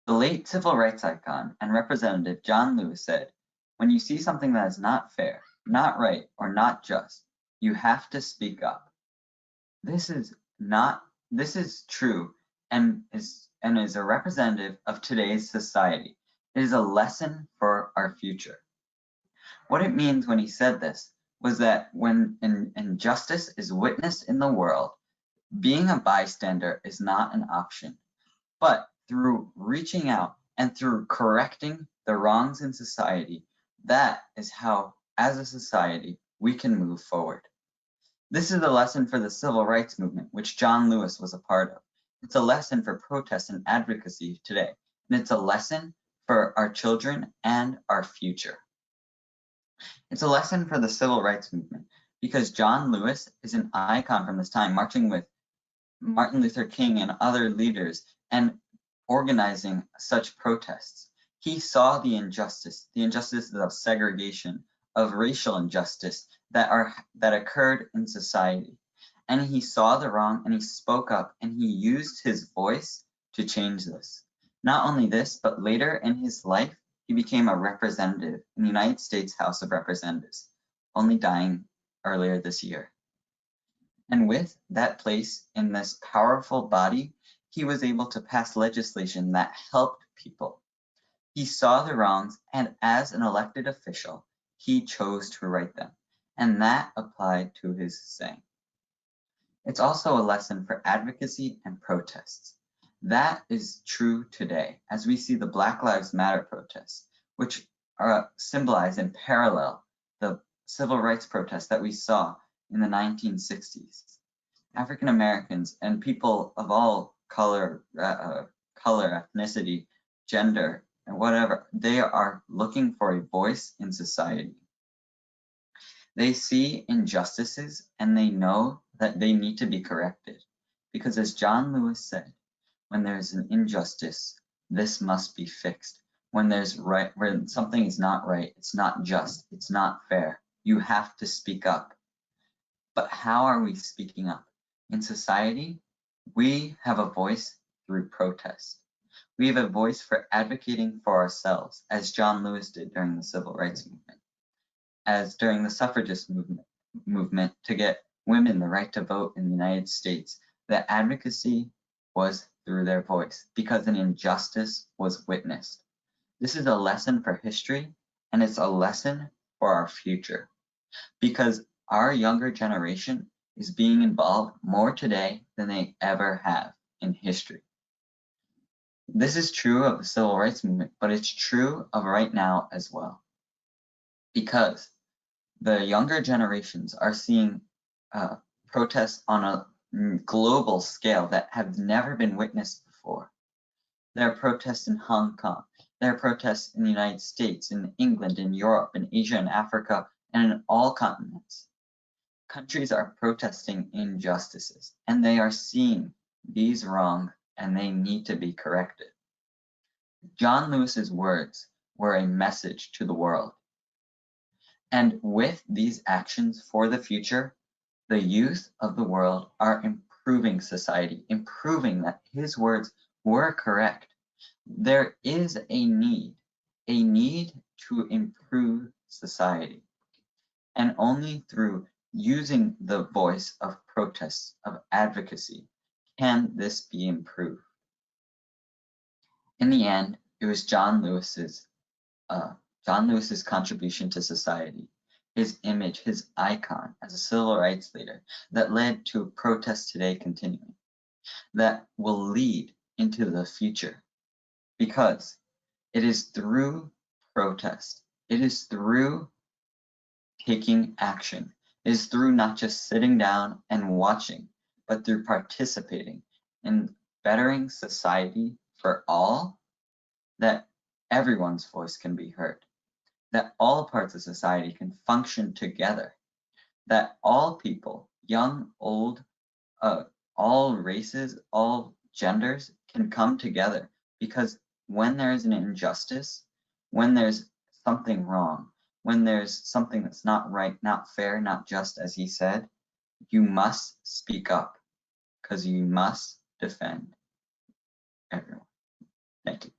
The late civil rights icon and representative John Lewis said, "When you see something that is not fair, not right, or not just, you have to speak up." This is not this is true and is a representative of today's society. It is a lesson for our future. What it means when he said this was that when injustice is witnessed in the world, being a bystander is not an option, but through reaching out and through correcting the wrongs in society, that is how, as a society, we can move forward. This is a lesson for the civil rights movement, which John Lewis was a part of. It's a lesson for protest and advocacy today, and it's a lesson for our children and our future. It's a lesson for the civil rights movement because John Lewis is an icon from this time, marching with Martin Luther King and other leaders and organizing such protests. He saw the injustices of segregation, of racial injustice that occurred in society. And he saw the wrong and he spoke up and he used his voice to change this. Not only this, but later in his life, he became a representative in the United States House of Representatives, only dying earlier this year. And with that place in this powerful body, he was able to pass legislation that helped people. He saw the wrongs, and as an elected official, he chose to right them. And that applied to his saying. It's also a lesson for advocacy and protests. That is true today, as we see the Black Lives Matter protests, which symbolize and parallel the civil rights protests that we saw in the 1960s. African Americans and people of all color, ethnicity, gender, and whatever, they are looking for a voice in society. They see injustices and they know that they need to be corrected. Because as John Lewis said, when there's an injustice, this must be fixed. When something is not right, it's not just, it's not fair, you have to speak up. But how are we speaking up? In society, we have a voice through protest. We have a voice for advocating for ourselves, as John Lewis did during the civil rights movement, as during the suffragist movement to get women the right to vote in the United States. The advocacy was through their voice because an injustice was witnessed. This is a lesson for history, and it's a lesson for our future, because our younger generation is being involved more today than they ever have in history. This is true of the civil rights movement, but it's true of right now as well. Because the younger generations are seeing protests on a global scale that have never been witnessed before. There are protests in Hong Kong. There are protests in the United States, in England, in Europe, in Asia, in Africa, and in all continents. Countries are protesting injustices, and they are seeing these wrong, and they need to be corrected. John Lewis's words were a message to the world. And with these actions for the future, the youth of the world are improving society, improving that his words were correct. There is a need to improve society. And only through using the voice of protest, of advocacy, can this be improved. In the end, it was John Lewis's contribution to society, his image, his icon as a civil rights leader that led to protests today continuing, that will lead into the future, because it is through protest, it is through taking action, it is through not just sitting down and watching, but through participating in bettering society for all, that everyone's voice can be heard, that all parts of society can function together, that all people, young, old, all races, all genders can come together. Because when there is an injustice, when there's something wrong, when there's something that's not right, not fair, not just, as he said, you must speak up because you must defend everyone. Thank you.